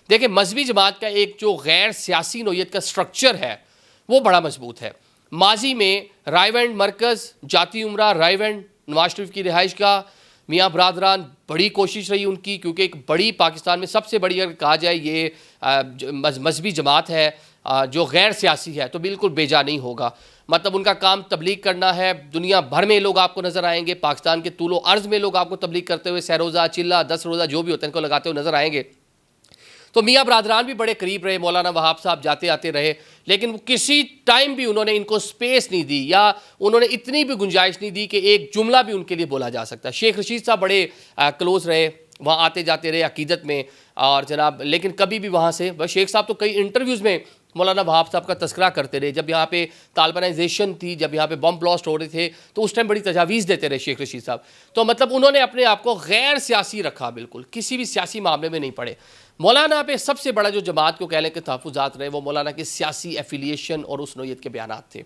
देखिए, मजहबी जमात का एक जो गैर सियासी नोयत का स्ट्रक्चर है वो बड़ा मजबूत है। माजी में रायवंड मरकज़, जाती उमरा, रायवंड, नवाज शरीफ की रिहाइश का, मियाँ बरादरान, बड़ी कोशिश रही उनकी, क्योंकि एक बड़ी पाकिस्तान में सबसे बड़ी अगर कहा जाए ये मजहबी जमात है जो गैर सियासी है, तो बिल्कुल बेजा नहीं होगा। मतलब उनका काम तबलीग करना है। दुनिया भर में लोग आपको नज़र आएंगे, पाकिस्तान के तूलो अर्ज़ में लोग आपको तबलीग करते हुए, 6 रोज़ा, चिल्ला, 10 रोज़ा जो भी होते हैं इनको लगाते हुए नज़र आएंगे। तो मियाँ बरादरान भी बड़े करीब रहे, मौलाना वहाब साहब जाते आते रहे, लेकिन किसी टाइम भी उन्होंने इनको स्पेस नहीं दी या उन्होंने इतनी भी गुंजाइश नहीं दी कि एक जुमला भी उनके लिए बोला जा सकता। शेख रशीद साहब बड़े क्लोज रहे, वहाँ आते जाते रहे अकीदत में, और जनाब लेकिन कभी भी वहाँ से बस शेख साहब तो कई इंटरव्यूज़ में मौलाना वहाब साहब का तस्करा करते रहे। जब यहाँ पे तालिबानाइजेशन थी, जब यहाँ पे बम ब्लास्ट हो रहे थे, तो उस टाइम बड़ी तजावीज़ देते रहे शेख रशीद साहब। तो मतलब उन्होंने अपने आप को गैर सियासी रखा, बिल्कुल किसी भी सियासी मामले में नहीं पड़े। मौलाना पे सबसे बड़ा जो जमात को कह लें कि तहफ़्फ़ुज़ात रहे, वो मौलाना की सियासी एफिलिएशन और उस नोयत के बयानात थे।